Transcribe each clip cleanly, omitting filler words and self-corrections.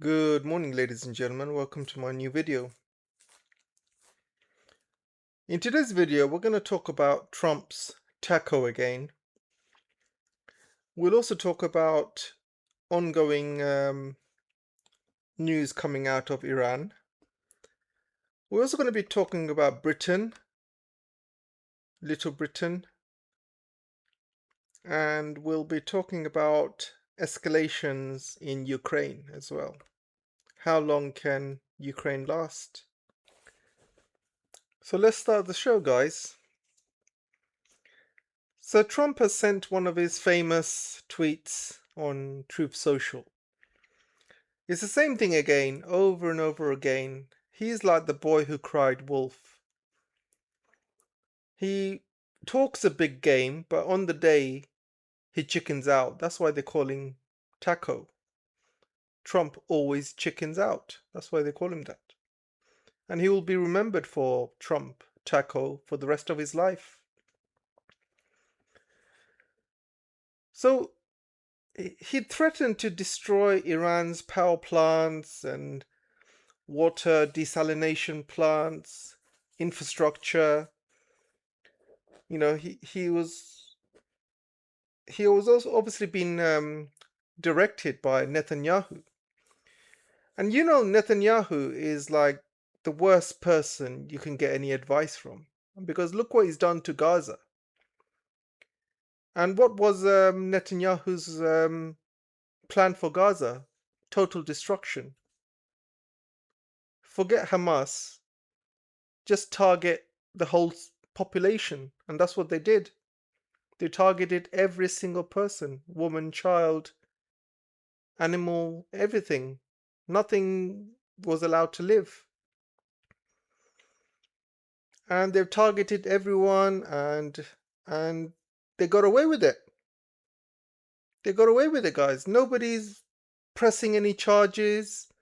Good morning, ladies and gentlemen. Welcome to my new video. In today's video, we're going to talk about Trump's taco again. We'll also talk about ongoing news coming out of Iran. We're also going to be talking about Britain, Little Britain, and we'll be talking about escalations in Ukraine as well. How long can Ukraine last? So let's start the show, guys. So Trump has sent one of his famous tweets on Truth Social. It's the same thing again, over and over again. He's like the boy who cried wolf. He talks a big game, but on the day, he chickens out. That's why they call him Taco. Trump always chickens out. That's why they call him that. And he will be remembered for Trump Taco for the rest of his life. So he threatened to destroy Iran's power plants and water desalination plants, infrastructure. You know, he was also obviously been directed by Netanyahu. And you know, Netanyahu is like the worst person you can get any advice from, because look what he's done to Gaza. And what was Netanyahu's plan for Gaza? Total destruction. Forget Hamas, just target the whole population. And that's what they did. They targeted every single person, woman, child, animal, everything. Nothing was allowed to live. And they've targeted everyone, and they got away with it. They got away with it, guys. Nobody's pressing any charges.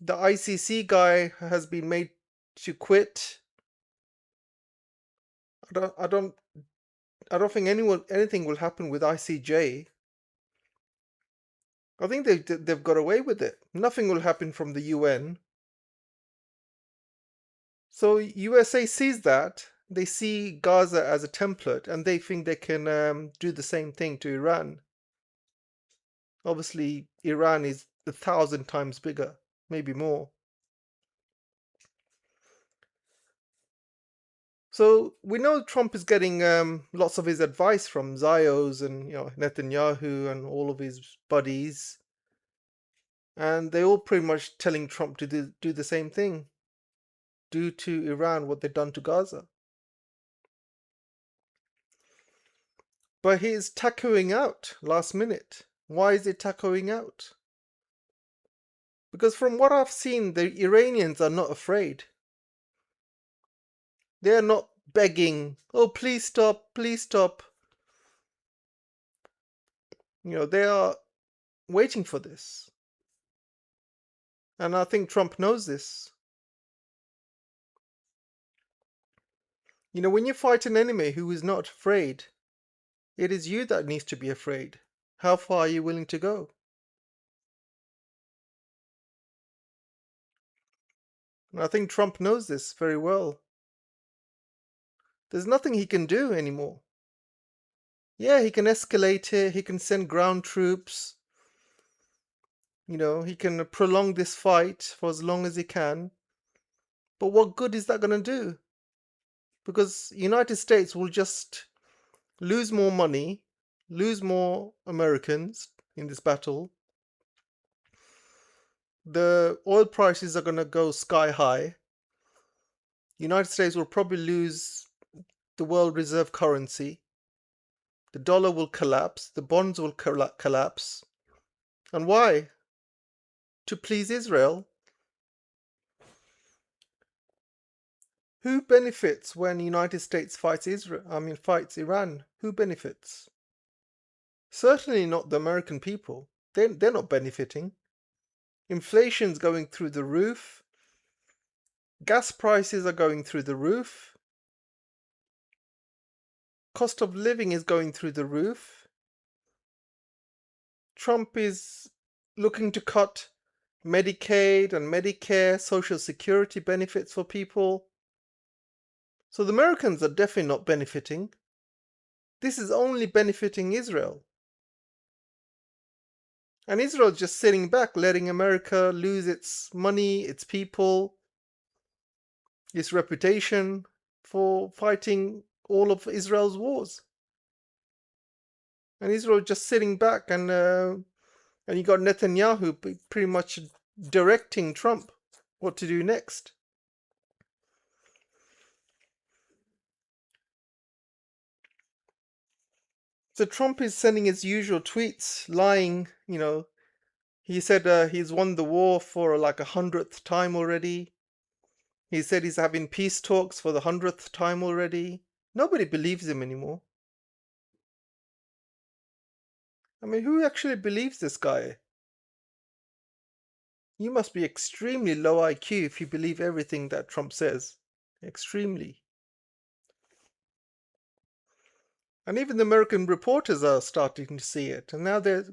The ICC guy has been made to quit. I don't think anything will happen with ICJ. I think they've got away with it. Nothing will happen from the UN. So USA sees that. They see Gaza as a template, and they think they can do the same thing to Iran. Obviously, Iran is 1,000 times bigger, maybe more. So we know Trump is getting lots of his advice from Zios and Netanyahu and all of his buddies, and they're all pretty much telling Trump to do the same thing, do to Iran what they've done to Gaza. But he's tacoing out last minute. Why is he tacoing out? Because from what I've seen, the Iranians are not afraid. They are not begging, oh, please stop, please stop. They are waiting for this. And I think Trump knows this. When you fight an enemy who is not afraid, it is you that needs to be afraid. How far are you willing to go? And I think Trump knows this very well. There's nothing he can do anymore. Yeah, he can escalate it, he can send ground troops. He can prolong this fight for as long as he can. But what good is that going to do? Because United States will just lose more money, lose more Americans in this battle. The oil prices are going to go sky high. United States will probably lose the world reserve currency. The dollar will collapse. The bonds will collapse. And why? To please Israel. Who benefits when the United States fights Iran? Who benefits? Certainly not the American people. They're not benefiting. Inflation's going through the roof. Gas prices are going through the roof. Cost of living is going through the roof. Trump is looking to cut Medicaid and Medicare, Social Security benefits for people. So the Americans are definitely not benefiting. This is only benefiting Israel. And Israel's just sitting back, letting America lose its money, its people, its reputation for fighting all of Israel's wars. And Israel just sitting back, and you got Netanyahu pretty much directing Trump what to do next. So Trump is sending his usual tweets, lying. He said he's won the war for like 100th time already. He said he's having peace talks for the 100th time already. Nobody believes him anymore. I mean, who actually believes this guy? You must be extremely low IQ if you believe everything that Trump says. Extremely. And even the American reporters are starting to see it. And now a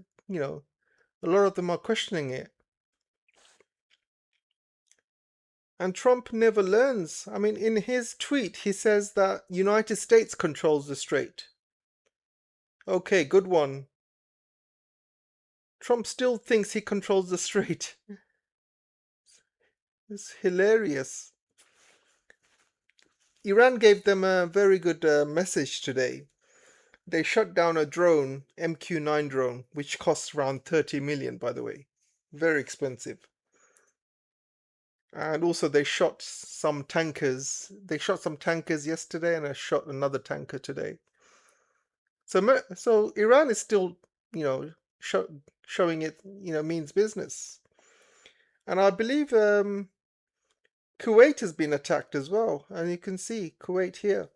lot of them are questioning it. And Trump never learns. I mean, in his tweet, he says that United States controls the strait. Okay, good one. Trump still thinks he controls the strait. It's hilarious. Iran gave them a very good message today. They shut down a drone, MQ-9 drone, which costs around 30 million, by the way. Very expensive. And also they shot some tankers. They shot some tankers yesterday, and I shot another tanker today. So Iran is still, showing it, means business. And I believe Kuwait has been attacked as well. And you can see Kuwait here.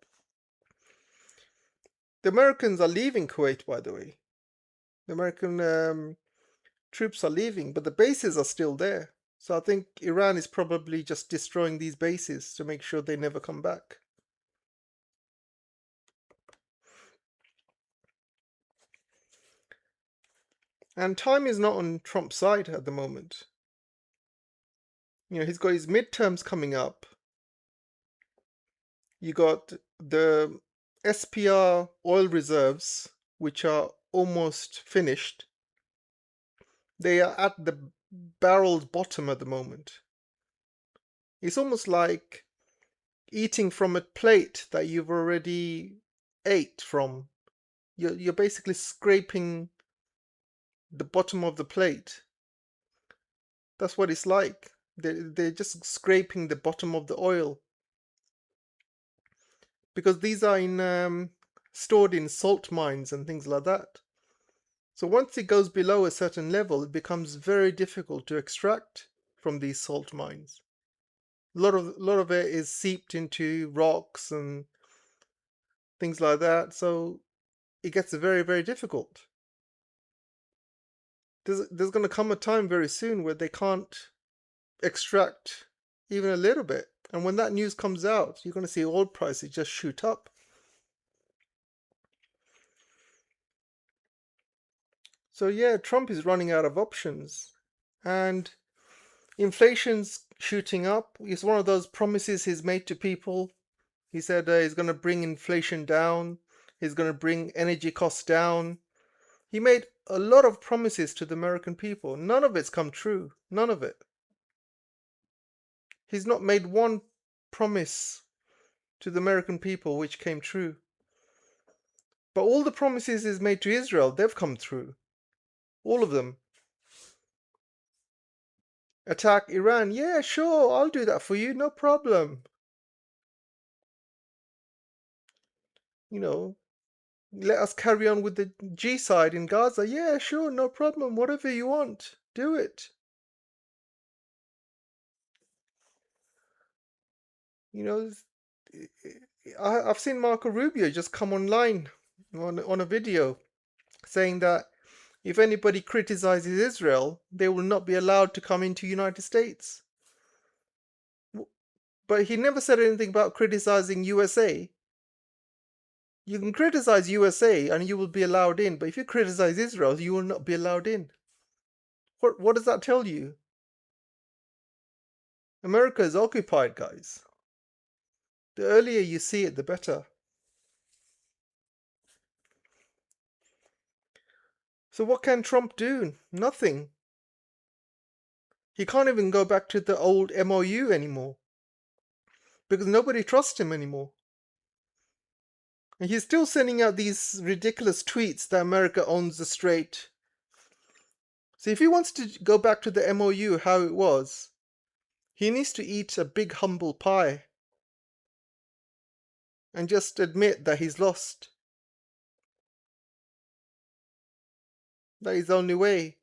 The Americans are leaving Kuwait, by the way. The American troops are leaving, but the bases are still there. So I think Iran is probably just destroying these bases to make sure they never come back. And time is not on Trump's side at the moment. He's got his midterms coming up. You got the SPR oil reserves, which are almost finished. They are at the barrel's bottom at the moment. It's almost like eating from a plate that you've already ate from. You're basically scraping the bottom of the plate. That's what it's like. They're just scraping the bottom of the oil. Because these are stored in salt mines and things like that. So once it goes below a certain level, it becomes very difficult to extract from these salt mines. A lot of it is seeped into rocks and things like that, so it gets very, very difficult. There's going to come a time very soon where they can't extract even a little bit. And when that news comes out, you're going to see oil prices just shoot up. So yeah, Trump is running out of options. And inflation's shooting up. It's one of those promises he's made to people. He said he's going to bring inflation down. He's going to bring energy costs down. He made a lot of promises to the American people. None of it's come true. None of it. He's not made one promise to the American people which came true. But all the promises he's made to Israel, they've come through. All of them. Attack Iran. Yeah, sure, I'll do that for you. No problem. Let us carry on with the G side in Gaza. Yeah, sure, no problem. Whatever you want, do it. I've seen Marco Rubio just come online on a video saying that if anybody criticizes Israel, they will not be allowed to come into the United States. But he never said anything about criticizing USA. You can criticize USA and you will be allowed in, but if you criticize Israel, you will not be allowed in. What does that tell you? America is occupied, guys. The earlier you see it, the better. So what can Trump do? Nothing. He can't even go back to the old MOU anymore because nobody trusts him anymore. And he's still sending out these ridiculous tweets that America owns the strait. So if he wants to go back to the MOU how it was, he needs to eat a big humble pie and just admit that he's lost. That is the only way.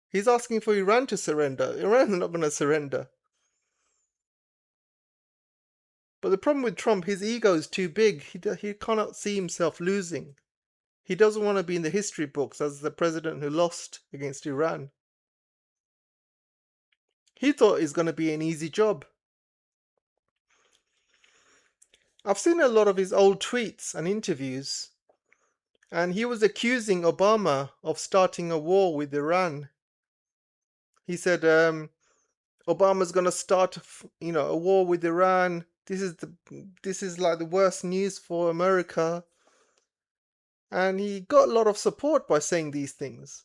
He's asking for Iran to surrender. Iran's not going to surrender. But the problem with Trump, his ego is too big. He cannot see himself losing. He doesn't want to be in the history books as the president who lost against Iran. He thought it's going to be an easy job. I've seen a lot of his old tweets and interviews, and he was accusing Obama of starting a war with Iran. He said, Obama's going to start, a war with Iran. This is like the worst news for America. And he got a lot of support by saying these things.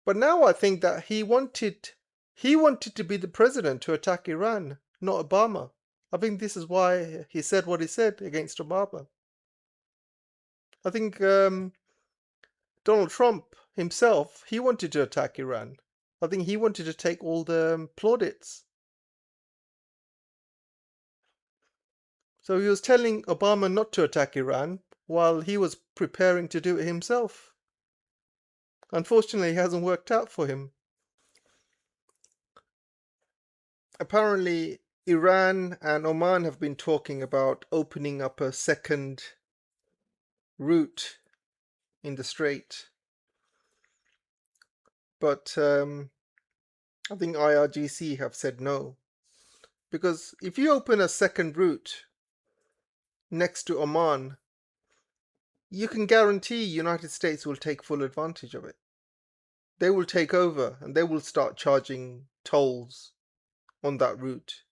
But now I think that he wanted to be the president to attack Iran, not Obama. I think this is why he said what he said against Obama. I think Donald Trump himself, he wanted to attack Iran. I think he wanted to take all the plaudits. So he was telling Obama not to attack Iran while he was preparing to do it himself. Unfortunately, it hasn't worked out for him. Apparently, Iran and Oman have been talking about opening up a second route in the strait. But I think IRGC have said no. Because if you open a second route next to Oman, you can guarantee United States will take full advantage of it. They will take over and they will start charging tolls on that route.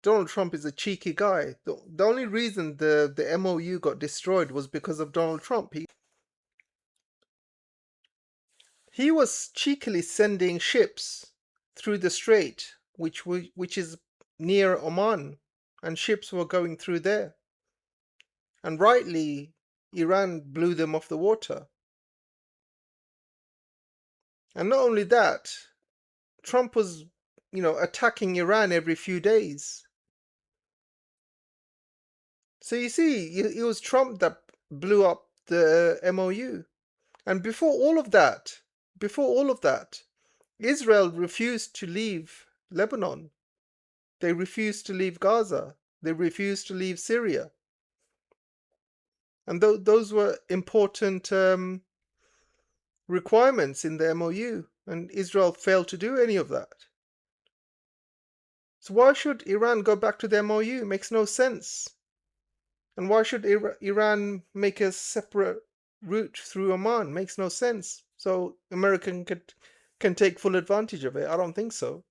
Donald Trump is a cheeky guy. The only reason the MOU got destroyed was because of Donald Trump. He was cheekily sending ships through the strait, which is near Oman, and ships were going through there. And rightly, Iran blew them off the water. And not only that, Trump was, attacking Iran every few days. So you see, it was Trump that blew up the MOU. And before all of that, Israel refused to leave Lebanon. They refused to leave Gaza. They refused to leave Syria. And those were important requirements in the MOU. And Israel failed to do any of that. So why should Iran go back to the MOU? It makes no sense. And why should Iran make a separate route through Oman? It makes no sense. So American can take full advantage of it. I don't think so.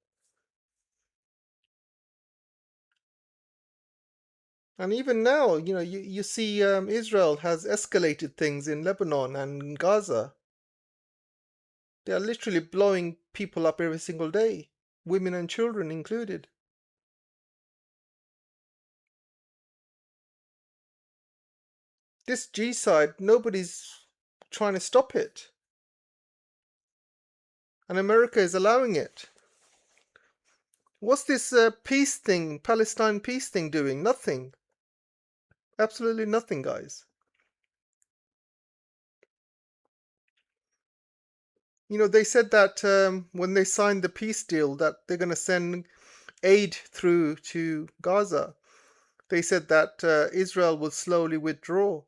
And even now, you see Israel has escalated things in Lebanon and Gaza. They are literally blowing people up every single day, women and children included. This G side, nobody's trying to stop it. And America is allowing it. What's this peace thing, Palestine peace thing doing? Nothing. Absolutely nothing, guys. They said that when they signed the peace deal that they're going to send aid through to Gaza. They said that Israel will slowly withdraw.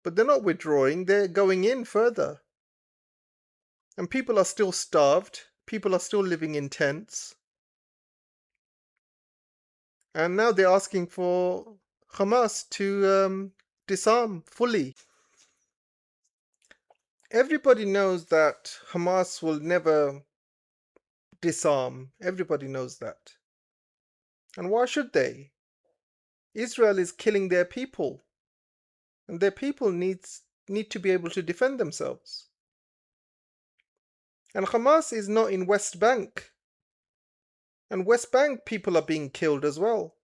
But they're not withdrawing, they're going in further. And people are still starved. People are still living in tents. And now they're asking for Hamas to disarm fully. Everybody knows that Hamas will never disarm. Everybody knows that. And why should they? Israel is killing their people, and their people need to be able to defend themselves. And Hamas is not in West Bank. And West Bank people are being killed as well.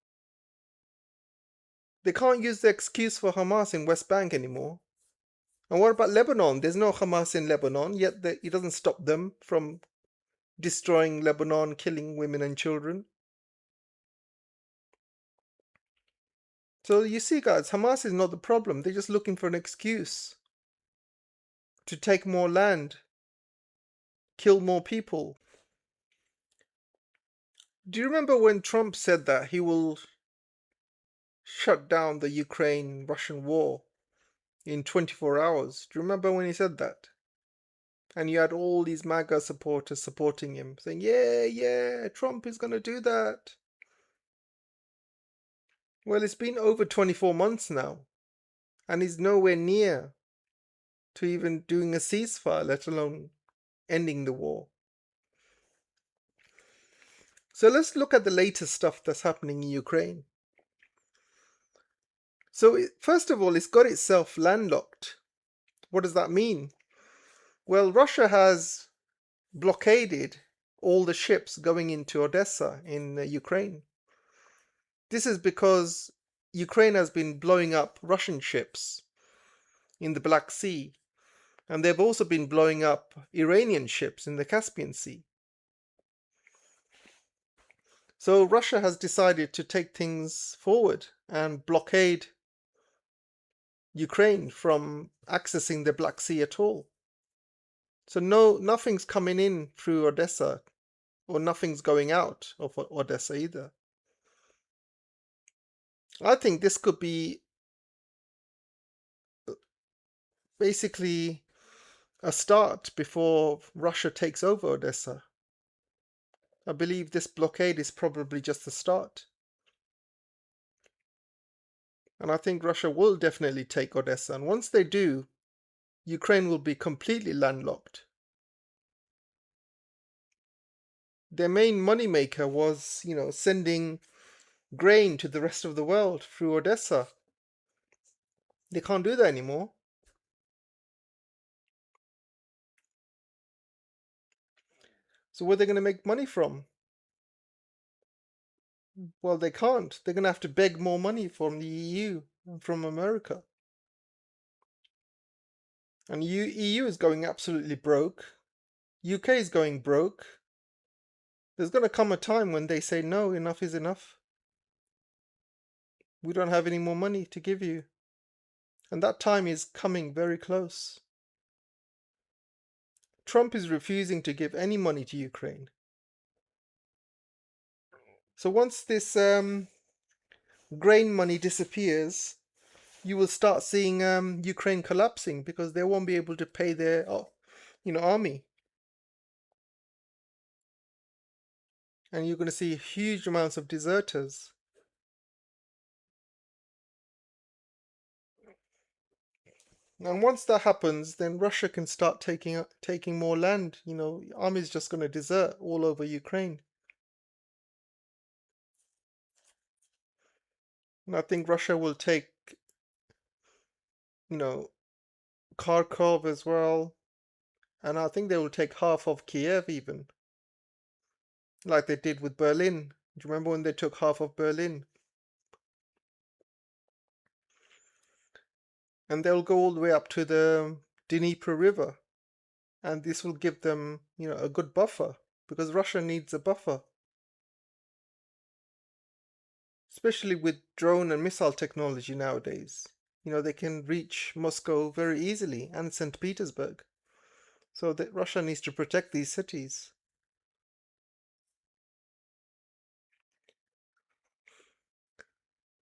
They can't use the excuse for Hamas in West Bank anymore. And what about Lebanon? There's no Hamas in Lebanon, yet it doesn't stop them from destroying Lebanon, killing women and children. So you see, guys, Hamas is not the problem. They're just looking for an excuse to take more land, kill more people. Do you remember when Trump said that he will shut down the Ukraine-Russian war in 24 hours? Do you remember when he said that? And you had all these MAGA supporters supporting him, saying, yeah, Trump is going to do that. Well, it's been over 24 months now, and he's nowhere near to even doing a ceasefire, let alone ending the war. So let's look at the latest stuff that's happening in Ukraine. So first of all, it's got itself landlocked. What does that mean? Well, Russia has blockaded all the ships going into Odessa in Ukraine. This is because Ukraine has been blowing up Russian ships in the Black Sea, and they've also been blowing up Iranian ships in the Caspian Sea. So Russia has decided to take things forward and blockade Ukraine from accessing the Black Sea at all. So nothing's coming in through Odessa, or nothing's going out of Odessa either. I think this could be basically a start before Russia takes over Odessa. I believe this blockade is probably just the start. And I think Russia will definitely take Odessa. And once they do, Ukraine will be completely landlocked. Their main moneymaker was, sending grain to the rest of the world through Odessa. They can't do that anymore. So where are they going to make money from? Well, they can't. They're going to have to beg more money from the EU and from America. And EU is going absolutely broke. UK is going broke. There's going to come a time when they say, no, enough is enough. We don't have any more money to give you. And that time is coming very close. Trump is refusing to give any money to Ukraine. So once this grain money disappears, you will start seeing Ukraine collapsing because they won't be able to pay their army. And you're going to see huge amounts of deserters. And once that happens, then Russia can start taking more land. Army's just going to desert all over Ukraine. And I think Russia will take, Kharkov as well. And I think they will take half of Kiev even. Like they did with Berlin. Do you remember when they took half of Berlin? And they'll go all the way up to the Dnieper River. And this will give them, a good buffer. Because Russia needs a buffer. Especially with drone and missile technology nowadays. They can reach Moscow very easily and St. Petersburg. So that Russia needs to protect these cities.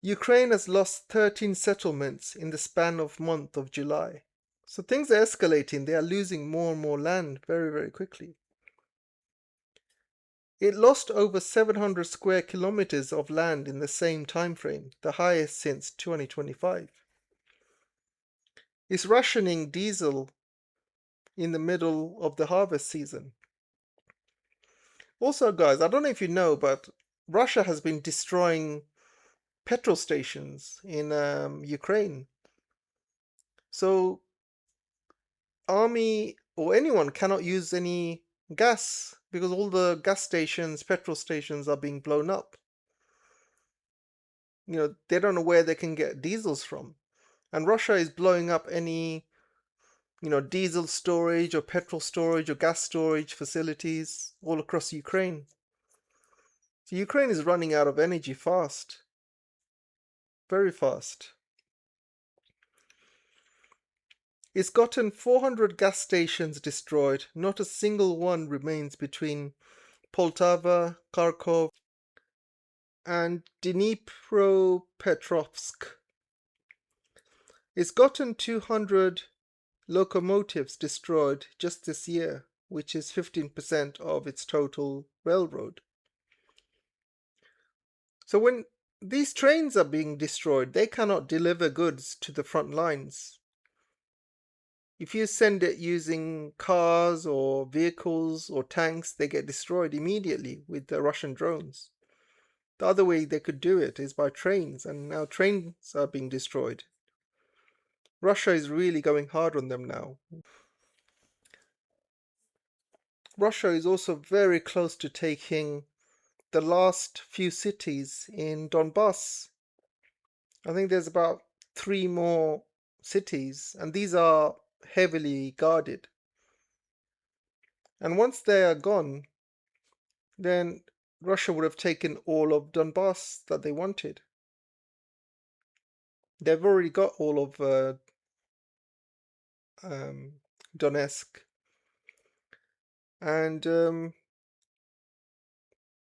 Ukraine has lost 13 settlements in the span of month of July. So things are escalating. They are losing more and more land very, very quickly. It lost over 700 square kilometers of land in the same time frame, the highest since 2025. It's rationing diesel in the middle of the harvest season. Also, guys, I don't know if you know, but Russia has been destroying petrol stations in Ukraine. So army or anyone cannot use any gas because all the gas stations, petrol stations are being blown up. They don't know where they can get diesels from. And Russia is blowing up any, diesel storage or petrol storage or gas storage facilities all across Ukraine. So Ukraine is running out of energy fast. Very fast. It's gotten 400 gas stations destroyed. Not a single one remains between Poltava, Kharkov, and Dnipropetrovsk. It's gotten 200 locomotives destroyed just this year, which is 15% of its total railroad. So when these trains are being destroyed, they cannot deliver goods to the front lines. If you send it using cars or vehicles or tanks, they get destroyed immediately with the Russian drones. The other way they could do it is by trains, and now trains are being destroyed. Russia is really going hard on them now. Russia is also very close to taking the last few cities in Donbass. I think there's about 3 more cities, and these are heavily guarded. And once they are gone, then Russia would have taken all of Donbass that they wanted. They've already got all of Donetsk. And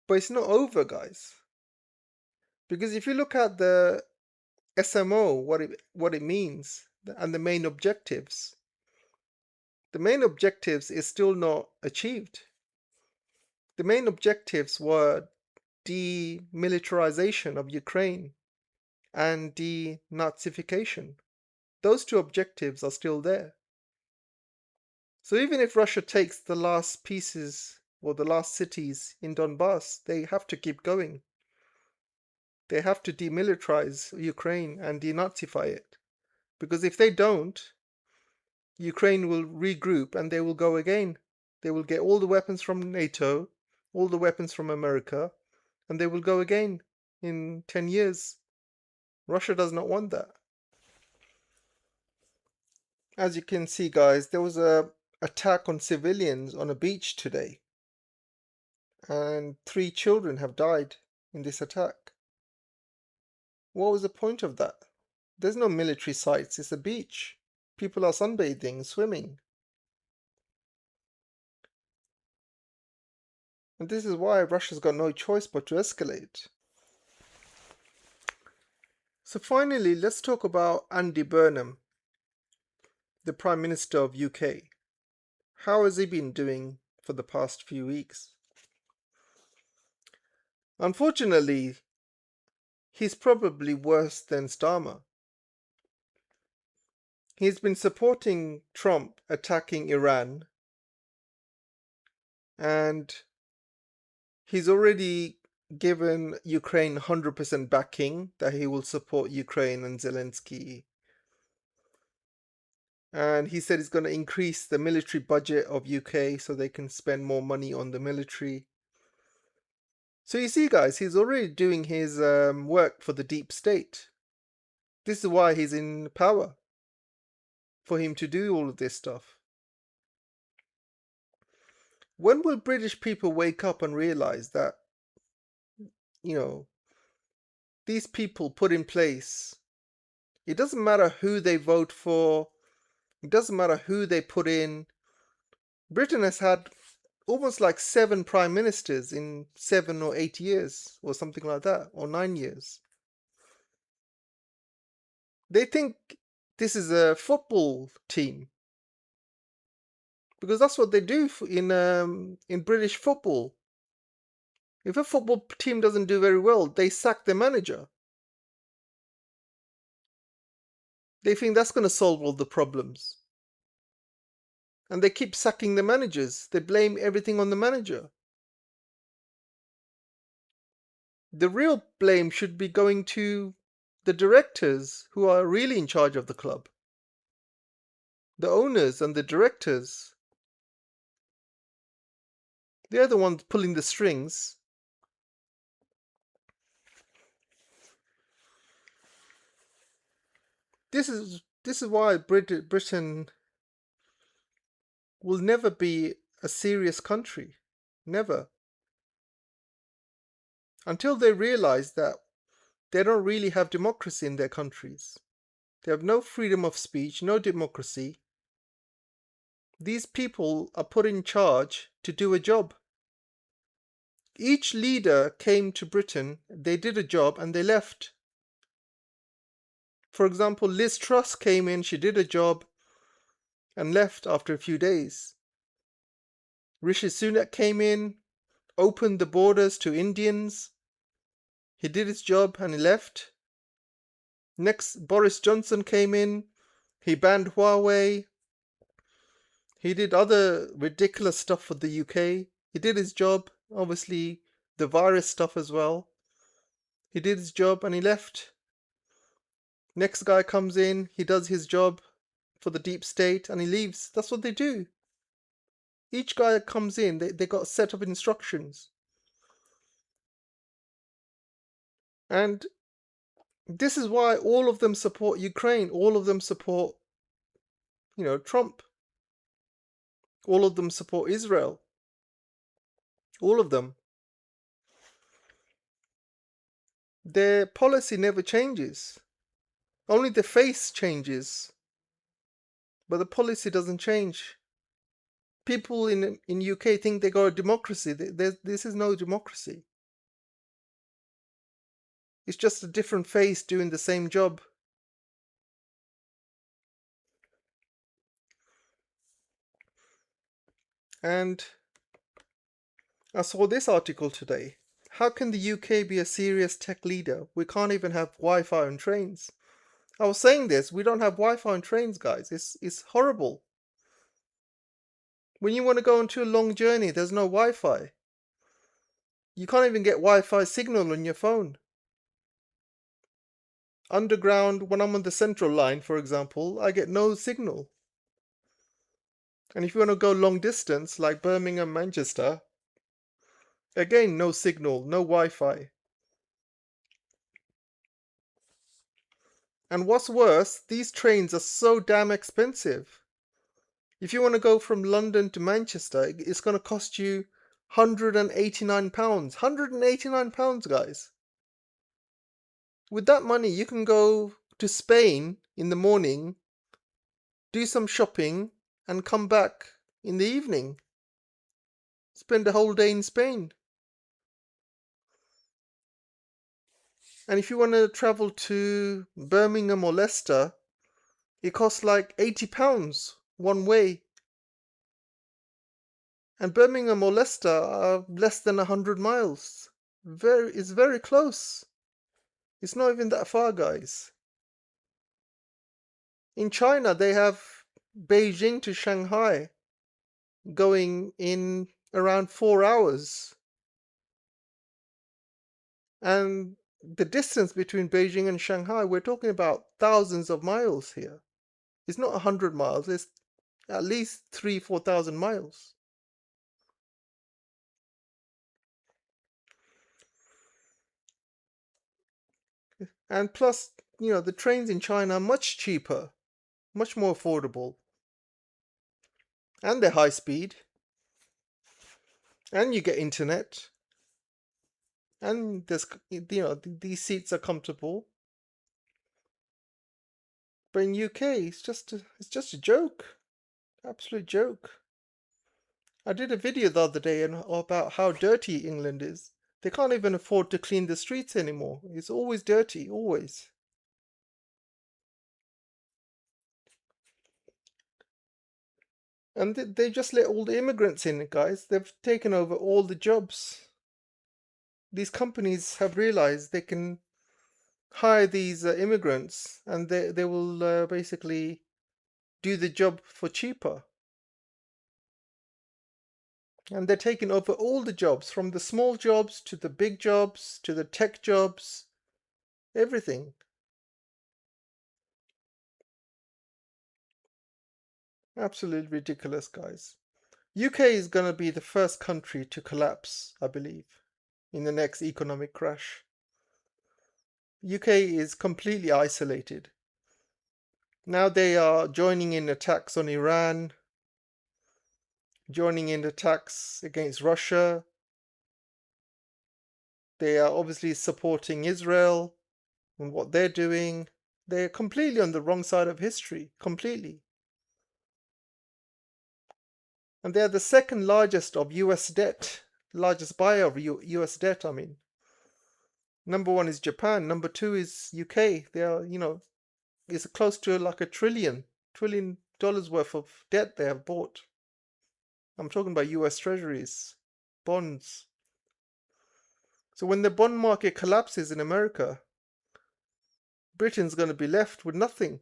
but it's not over, guys. Because if you look at the SMO, what it means, and the main objectives is still not achieved. The main objectives were demilitarization of Ukraine and denazification. Those two objectives are still there. So even if Russia takes the last pieces or the last cities in Donbass, they have to keep going. They have to demilitarize Ukraine and denazify it. Because if they don't, Ukraine will regroup and they will go again. They will get all the weapons from NATO, all the weapons from America, and they will go again in 10 years. Russia does not want that. As you can see, guys, there was a attack on civilians on a beach today. And 3 children have died in this attack. What was the point of that? There's no military sites, it's a beach. People are sunbathing, swimming. And this is why Russia's got no choice but to escalate. So finally, let's talk about Andy Burnham, the Prime Minister of UK. How has he been doing for the past few weeks? Unfortunately, he's probably worse than Starmer. He's been supporting Trump attacking Iran, and he's already given Ukraine 100% backing that he will support Ukraine and Zelensky. And he said he's going to increase the military budget of UK so they can spend more money on the military. So you see, guys, he's already doing his work for the deep state. This is why he's in power, for him to do all of this stuff. When will British people wake up and realize that, these people put in place, it doesn't matter who they vote for, it doesn't matter who they put in. Britain has had almost like 7 prime ministers in 7 or 8 years, or something like that, or 9 years. They think this is a football team, because that's what they do in British football. If a football team doesn't do very well, they sack the manager. They think that's going to solve all the problems. And they keep sacking the managers. They blame everything on the manager. The real blame should be going to the directors who are really in charge of the club. The owners and the directors. They're the ones pulling the strings. This is why Britain will never be a serious country. Never. Until they realize that they don't really have democracy in their countries. They have no freedom of speech, no democracy. These people are put in charge to do a job. Each leader came to Britain, they did a job and they left. For example, Liz Truss came in, she did a job and left after a few days. Rishi Sunak came in, opened the borders to Indians. He did his job and he left. Next, Boris Johnson came in, he banned Huawei. He did other ridiculous stuff for the UK. He did his job, obviously the virus stuff as well. He did his job and he left. Next guy comes in, he does his job for the deep state and he leaves. That's what they do. Each guy that comes in, they got a set of instructions. And this is why all of them support Ukraine. All of them support, Trump. All of them support Israel. All of them. Their policy never changes. Only the face changes. But the policy doesn't change. People in UK think they got a democracy. This is no democracy. It's just a different face doing the same job. And I saw this article today. How can the UK be a serious tech leader? We can't even have Wi-Fi on trains. I was saying this, we don't have Wi-Fi on trains, guys. It's horrible. When you want to go on a long journey, there's no Wi-Fi. You can't even get Wi-Fi signal on your phone. Underground, when I'm on the Central Line, for example, I get no signal. And if you want to go long distance, like Birmingham, Manchester, again, no signal, no Wi-Fi. And what's worse, these trains are so damn expensive. If you want to go from London to Manchester, it's going to cost you £189. £189, guys. With that money, you can go to Spain in the morning, do some shopping, and come back in the evening. Spend a whole day in Spain. And if you want to travel to Birmingham or Leicester, it costs like £80 one way. And Birmingham or Leicester are less than 100 miles. It's very close. It's not even that far, guys. In China, they have Beijing to Shanghai going in around 4 hours. And the distance between Beijing and Shanghai, we're talking about thousands of miles here. It's not 100 miles, it's at least 3,000-4,000 miles. And plus, the trains in China are much cheaper, much more affordable. And they're high speed. And you get internet. And there's, these seats are comfortable. But in UK, it's just a joke. Absolute joke. I did a video the other day about how dirty England is. They can't even afford to clean the streets anymore. It's always dirty, always. And they just let all the immigrants in, guys. They've taken over all the jobs. These companies have realized they can hire these immigrants and they will basically do the job for cheaper. And they're taking over all the jobs, from the small jobs to the big jobs to the tech jobs, everything. Absolutely ridiculous, guys. UK is going to be the first country to collapse, I believe, in the next economic crash. UK is completely isolated. Now they are joining in attacks on Iran, joining in attacks against Russia. They are obviously supporting Israel and what they're doing. They're completely on the wrong side of history, completely. And they're the second largest of US debt, largest buyer of US debt, I mean. Number one is Japan, number two is UK. They are, it's close to like $1 trillion worth of debt they have bought. I'm talking about US treasuries, bonds. So when the bond market collapses in America, Britain's going to be left with nothing.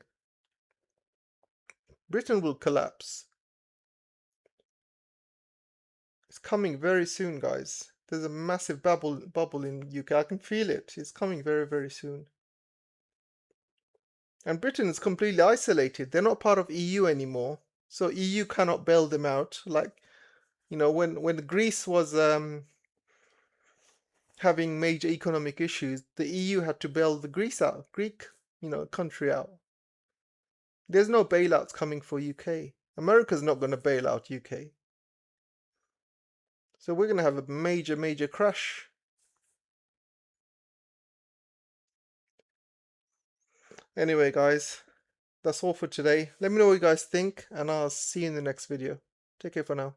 Britain will collapse. It's coming very soon, guys. There's a massive bubble in UK. I can feel it. It's coming very, very soon. And Britain is completely isolated. They're not part of EU anymore. So EU cannot bail them out. Like, when Greece was having major economic issues, the EU had to bail the Greek, country out. There's no bailouts coming for UK. America's not going to bail out UK. So we're going to have a major, major crash. Anyway, guys, that's all for today. Let me know what you guys think, and I'll see you in the next video. Take care for now.